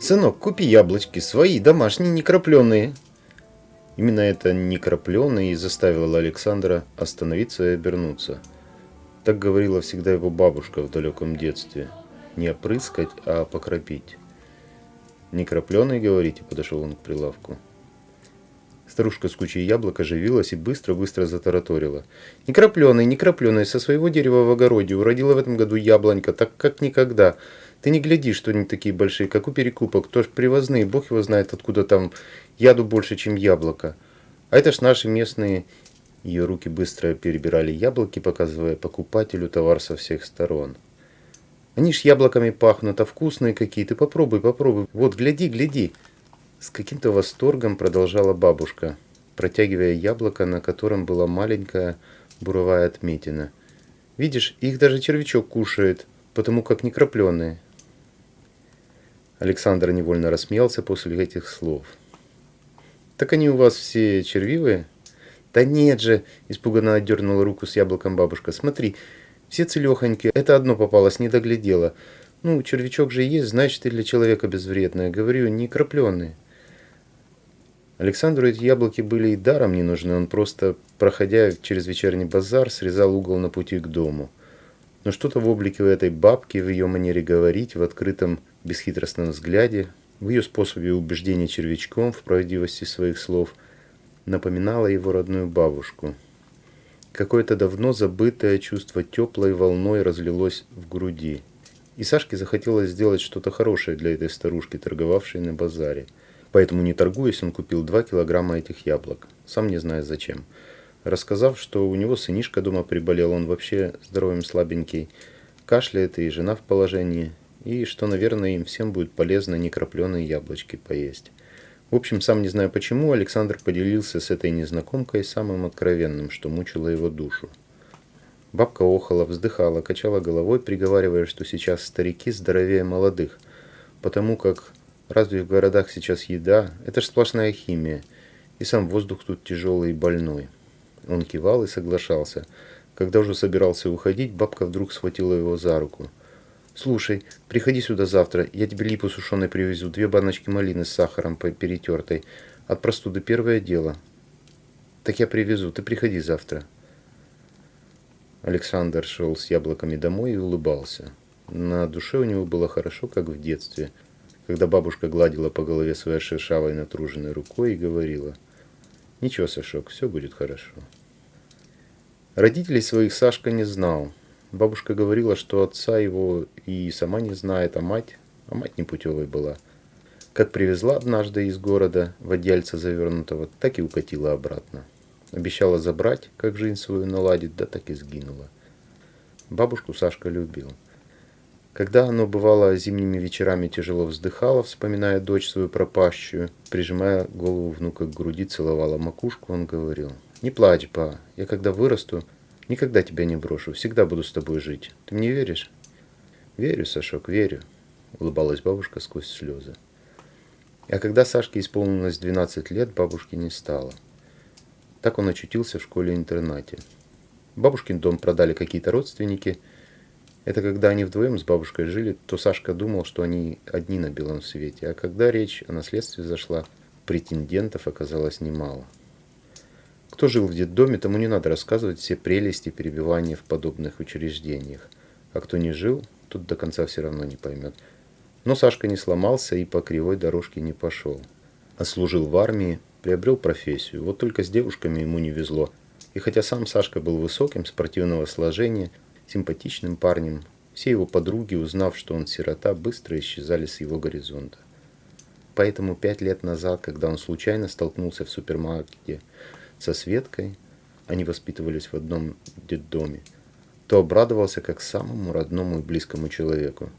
«Сынок, купи яблочки, свои, домашние, не крапленые». Именно это «не крапленые» и заставило Александра остановиться и обернуться. Так говорила всегда его бабушка в далеком детстве. Не опрыскать, а покропить. «Не крапленые, говорите?» – подошел он к прилавку. Старушка с кучей яблок оживилась и быстро-быстро затараторила. «Не крапленые, со своего дерева в огороде уродила в этом году яблонька, так как никогда. Ты не гляди, что они такие большие, как у перекупок, то ж привозные, бог его знает, откуда там яду больше, чем яблоко. А это ж наши местные». Ее руки быстро перебирали яблоки, показывая покупателю товар со всех сторон. «Они ж яблоками пахнут, а вкусные какие, ты попробуй, вот, гляди». С каким-то восторгом продолжала бабушка, протягивая яблоко, на котором была маленькая буровая отметина. «Видишь, их даже червячок кушает, потому как не крапленые». Александр невольно рассмеялся после этих слов. «Так они у вас все червивые?» «Да нет же!» – испуганно отдернула руку с яблоком бабушка. «Смотри, все целехонькие, это одно попалось, не доглядела. Ну, червячок же есть, значит, и для человека безвредное. Говорю, не крапленые». Александру эти яблоки были и даром не нужны, он просто, проходя через вечерний базар, срезал угол на пути к дому. Но что-то в облике этой бабки, в ее манере говорить, в открытом, бесхитростном взгляде, в ее способе убеждения червячком в правдивости своих слов, напоминало его родную бабушку. Какое-то давно забытое чувство теплой волной разлилось в груди. И Сашке захотелось сделать что-то хорошее для этой старушки, торговавшей на базаре. Поэтому, не торгуясь, он купил 2 килограмма этих яблок, сам не зная зачем. Рассказав, что у него сынишка дома приболел, он вообще здоровым слабенький, кашляет и жена в положении, и что, наверное, им всем будет полезно некрапленые яблочки поесть. В общем, сам не зная почему, Александр поделился с этой незнакомкой самым откровенным, что мучило его душу. Бабка охала, вздыхала, качала головой, приговаривая, что сейчас старики здоровее молодых, потому как разве в городах сейчас еда? Это ж сплошная химия. И сам воздух тут тяжелый и больной. Он кивал и соглашался. Когда уже собирался уходить, бабка вдруг схватила его за руку. «Слушай, приходи сюда завтра, я тебе липу сушеной привезу, 2 баночки малины с сахаром перетертой. От простуды первое дело». «Так я привезу, ты приходи завтра». Александр шел с яблоками домой и улыбался. На душе у него было хорошо, как в детстве, когда бабушка гладила по голове своей шершавой натруженной рукой и говорила: «Ничего, Сашок, все будет хорошо». Родителей своих Сашка не знал. Бабушка говорила, что отца его и сама не знает, а мать непутевой была. Как привезла однажды из города водяльца завернутого, так и укатила обратно. Обещала забрать, как жизнь свою наладит, да так и сгинула. Бабушку Сашка любил. Когда оно, бывало, зимними вечерами тяжело вздыхала, вспоминая дочь свою пропащую, прижимая голову внука к груди, целовала макушку, он говорил: «Не плачь, ба, я когда вырасту, никогда тебя не брошу, всегда буду с тобой жить. Ты мне веришь?» «Верю, Сашок, верю», — улыбалась бабушка сквозь слезы. А когда Сашке исполнилось 12 лет, бабушки не стало. Так он очутился в школе-интернате. Бабушкин дом продали какие-то родственники. Это когда они вдвоем с бабушкой жили, то Сашка думал, что они одни на белом свете. А когда речь о наследстве зашла, претендентов оказалось немало. Кто жил в детдоме, тому не надо рассказывать все прелести перебивания в подобных учреждениях. А кто не жил, тот до конца все равно не поймет. Но Сашка не сломался и по кривой дорожке не пошел. Отслужил в армии, приобрел профессию. Вот только с девушками ему не везло. И хотя сам Сашка был высоким, спортивного сложения, симпатичным парнем, все его подруги, узнав, что он сирота, быстро исчезали с его горизонта. Поэтому 5 лет назад, когда он случайно столкнулся в супермаркете со Светкой, они воспитывались в одном детдоме, то обрадовался как самому родному и близкому человеку.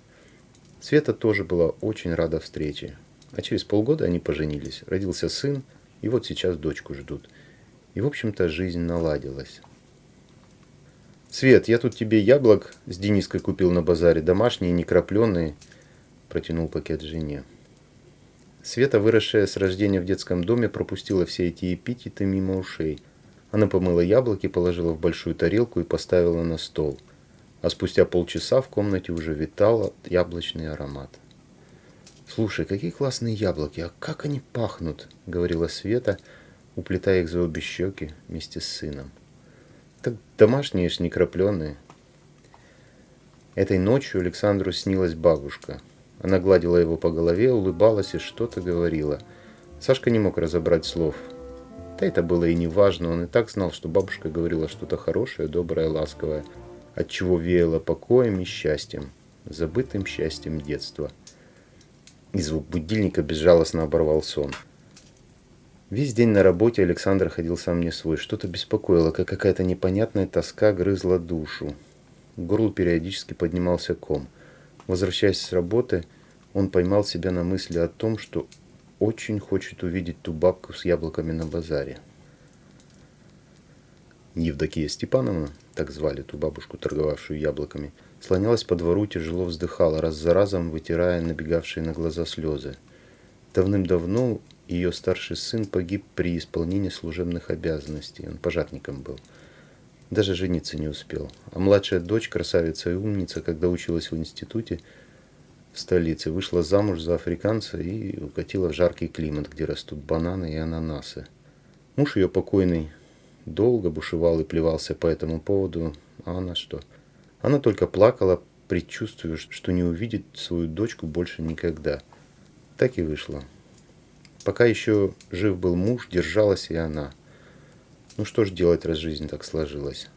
Света тоже была очень рада встрече. А через полгода они поженились, родился сын, и вот сейчас дочку ждут. И, в общем-то, жизнь наладилась. «Свет, я тут тебе яблок с Дениской купил на базаре, домашние, некрапленые», – протянул пакет жене. Света, выросшая с рождения в детском доме, пропустила все эти эпитеты мимо ушей. Она помыла яблоки, положила в большую тарелку и поставила на стол. А спустя полчаса в комнате уже витал яблочный аромат. «Слушай, какие классные яблоки, а как они пахнут!» — говорила Света, уплетая их за обе щеки вместе с сыном. «Так домашние ж, не крапленые». Этой ночью Александру снилась бабушка. Она гладила его по голове, улыбалась и что-то говорила. Сашка не мог разобрать слов. Да это было и не важно, он и так знал, что бабушка говорила что-то хорошее, доброе, ласковое, отчего веяло покоем и счастьем, забытым счастьем детства. И звук будильника безжалостно оборвал сон. Весь день на работе Александр ходил сам не свой. Что-то беспокоило, как какая-то непонятная тоска грызла душу. К горлу периодически поднимался ком. Возвращаясь с работы, он поймал себя на мысли о том, что очень хочет увидеть ту бабку с яблоками на базаре. Евдокия Степановна, так звали ту бабушку, торговавшую яблоками, слонялась по двору, тяжело вздыхала, раз за разом вытирая набегавшие на глаза слезы. Давным-давно ее старший сын погиб при исполнении служебных обязанностей. Он пожарником был. Даже жениться не успел. А младшая дочь, красавица и умница, когда училась в институте в столице, вышла замуж за африканца и укатила в жаркий климат, где растут бананы и ананасы. Муж ее покойный долго бушевал и плевался по этому поводу, а она что? Она только плакала, предчувствуя, что не увидит свою дочку больше никогда. Так и вышло. Пока еще жив был муж, держалась и она. Ну что ж делать, раз жизнь так сложилась.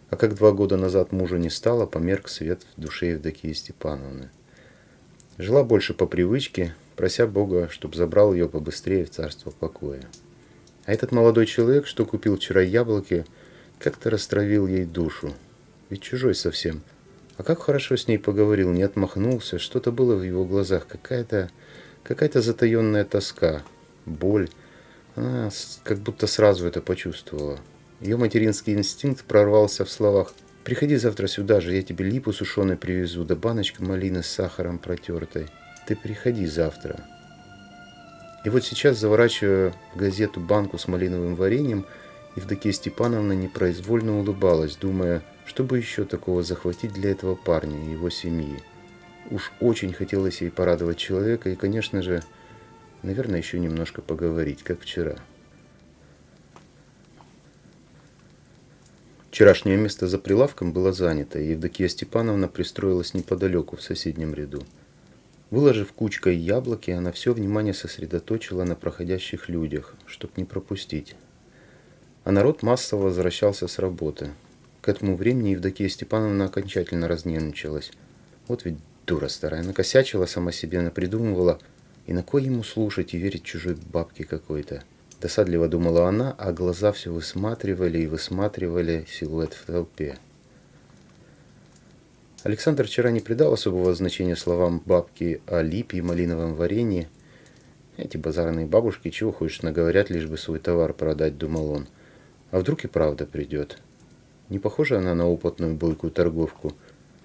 А как 2 года назад мужа не стало, померк свет в душе Евдокии Степановны. Жила больше по привычке, прося Бога, чтоб забрал ее побыстрее в царство покоя. А этот молодой человек, что купил вчера яблоки, как-то растравил ей душу. Ведь чужой совсем. А как хорошо с ней поговорил, не отмахнулся, что-то было в его глазах, какая-то затаенная тоска, боль. Она как будто сразу это почувствовала. Ее материнский инстинкт прорвался в словах: «Приходи завтра сюда же, я тебе липу сушеной привезу, да баночка малины с сахаром протертой. Ты приходи завтра». И вот сейчас, заворачивая в газету банку с малиновым вареньем, Евдокия Степановна непроизвольно улыбалась, думая, что бы еще такого захватить для этого парня и его семьи. Уж очень хотелось ей порадовать человека и, конечно же, наверное, еще немножко поговорить, как вчера. Вчерашнее место за прилавком было занято, и Евдокия Степановна пристроилась неподалеку, в соседнем ряду. Выложив кучкой яблоки, она все внимание сосредоточила на проходящих людях, чтоб не пропустить. А народ массово возвращался с работы. К этому времени Евдокия Степановна окончательно разнервничалась. Вот ведь дура старая, накосячила сама себе, напридумывала, и на кой ему слушать и верить чужой бабке какой-то. Досадливо думала она, а глаза все высматривали и высматривали силуэт в толпе. Александр вчера не придал особого значения словам бабки о липе и малиновом варенье. Эти базарные бабушки чего хочешь наговорят, лишь бы свой товар продать, думал он. А вдруг и правда придет? Не похожа она на опытную бойкую торговку.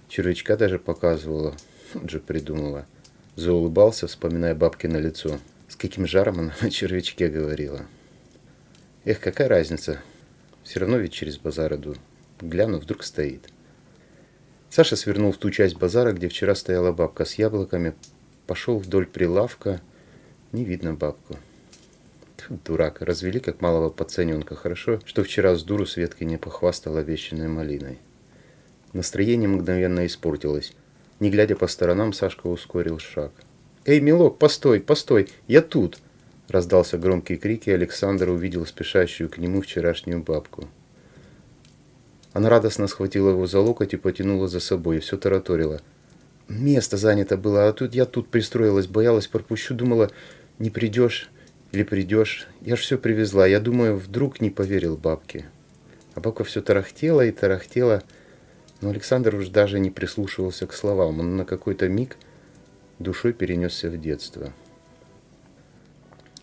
Червячка даже показывала. Вот же придумала. Заулыбался, вспоминая бабкино лицо. С каким жаром она о червячке говорила. Эх, какая разница. Все равно ведь через базар иду. Гляну, вдруг стоит. Саша свернул в ту часть базара, где вчера стояла бабка с яблоками. Пошел вдоль прилавка. Не видно бабку. Тьфу, дурак. Развели как малого пацаненка. Хорошо, что вчера с дуру Светке не похвастала обещанной малиной. Настроение мгновенно испортилось. Не глядя по сторонам, Сашка ускорил шаг. «Эй, милок, постой, постой, я тут!» Раздался громкий крик, и Александр увидел спешащую к нему вчерашнюю бабку. Она радостно схватила его за локоть и потянула за собой, и все тараторила. «Место занято было, а тут я пристроилась, боялась, пропущу, думала, не придешь или придешь. Я ж все привезла, я думаю, вдруг не поверил бабке». А бабка все тарахтела и тарахтела, но Александр уж даже не прислушивался к словам, он на какой-то миг душой перенесся в детство.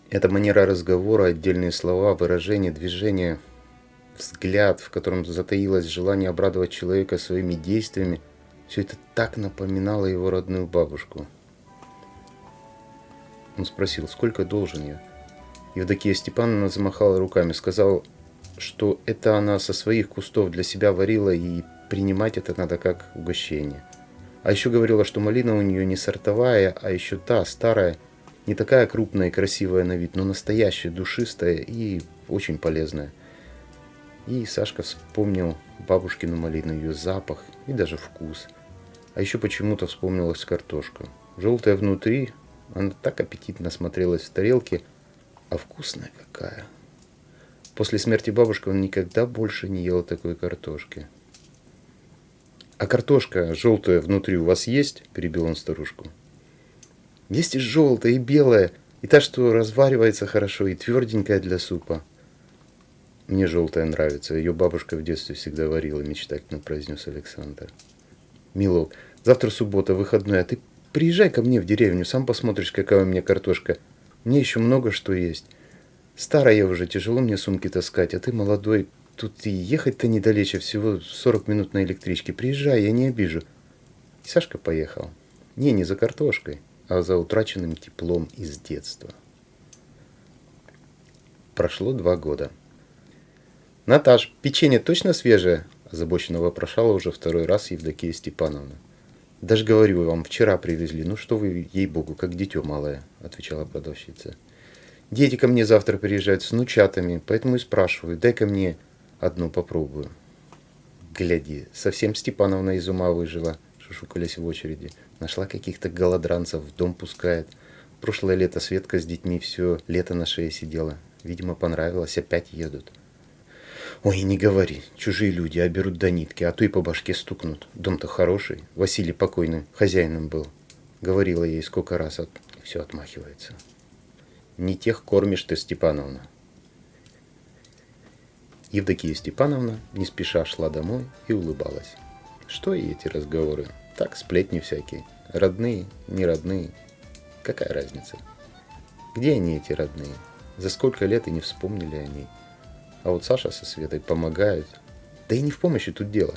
Эта манера разговора, отдельные слова, выражения, движения, взгляд, в котором затаилось желание обрадовать человека своими действиями, все это так напоминало его родную бабушку. Он спросил, сколько должен я? Евдокия Степановна замахала руками, сказала, что это она со своих кустов для себя варила, и принимать это надо как угощение. А еще говорила, что малина у нее не сортовая, а еще та, старая, не такая крупная и красивая на вид, но настоящая, душистая и очень полезная. И Сашка вспомнил бабушкину малину, ее запах и даже вкус. А еще почему-то вспомнилась картошка. Желтая внутри, она так аппетитно смотрелась в тарелке, а вкусная какая. После смерти бабушки он никогда больше не ел такой картошки. «А картошка желтая внутри у вас есть?» – перебил он старушку. «Есть и желтая, и белая, и та, что разваривается хорошо, и тверденькая для супа». «Мне желтая нравится, ее бабушка в детстве всегда варила», – мечтательно произнес Александр. «Милок, завтра суббота, выходной, а ты приезжай ко мне в деревню, сам посмотришь, какая у меня картошка. Мне еще много что есть. Старая я уже, тяжело мне сумки таскать, а ты молодой. Тут и ехать-то недалече, всего 40 минут на электричке. Приезжай, я не обижу». И Сашка поехал. Не за картошкой, а за утраченным теплом из детства. Прошло 2 года. «Наташ, печенье точно свежее?» – озабоченно вопрошала уже второй раз Евдокия Степановна. «Даже говорю вам, вчера привезли. Ну что вы, ей-богу, как дитё малое», – отвечала продавщица. «Дети ко мне завтра приезжают с внучатами, поэтому и спрашиваю, дай-ка мне одну попробую». «Гляди, совсем Степановна из ума выжила», – шушукались в очереди. «Нашла каких-то голодранцев, в дом пускает. Прошлое лето Светка с детьми все лето на шее сидела. Видимо, понравилось, опять едут». «Ой, не говори, чужие люди оберут до нитки, а то и по башке стукнут. Дом-то хороший, Василий покойный хозяином был». Говорила ей сколько раз, и все отмахивается. «Не тех кормишь ты, Степановна». Евдокия Степановна не спеша шла домой и улыбалась. Что и эти разговоры? Так, сплетни всякие. Родные, не родные. Какая разница? Где они, эти родные? За сколько лет и не вспомнили о ней. А вот Саша со Светой помогают. Да и не в помощи тут дело.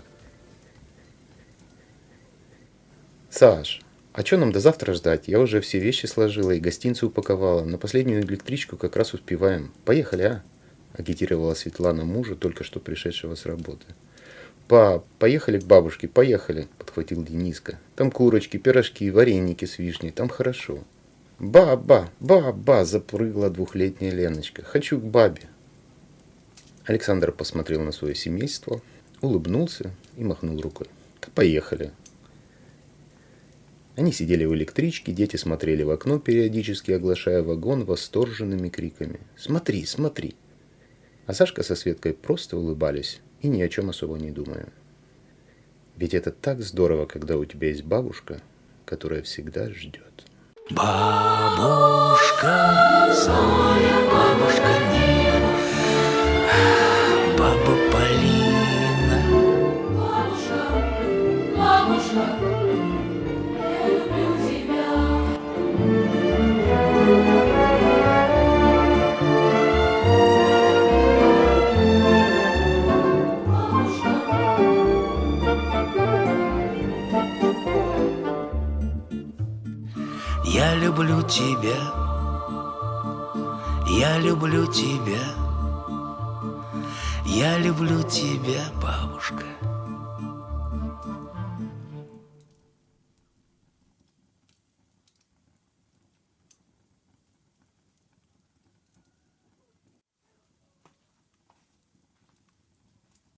«Саш, а что нам до завтра ждать? Я уже все вещи сложила и гостинцы упаковала. На последнюю электричку как раз успеваем. Поехали, а?» – агитировала Светлана мужа, только что пришедшего с работы. «Пап, поехали к бабушке, поехали!» – подхватил Дениска. «Там курочки, пирожки, вареники с вишней, там хорошо». «Ба-ба, ба-ба!» – запрыгла 2-летняя Леночка. «Хочу к бабе!» Александр посмотрел на свое семейство, улыбнулся и махнул рукой. «Да поехали!» Они сидели в электричке, дети смотрели в окно, периодически оглашая вагон восторженными криками. «Смотри, смотри!» А Сашка со Светкой просто улыбались и ни о чем особо не думая. Ведь это так здорово, когда у тебя есть бабушка, которая всегда ждет. Бабушка, Соня, бабушка Нина, баба Полина. Бабушка, бабушка, я люблю тебя. Я люблю тебя, я люблю тебя, я люблю тебя, бабушка.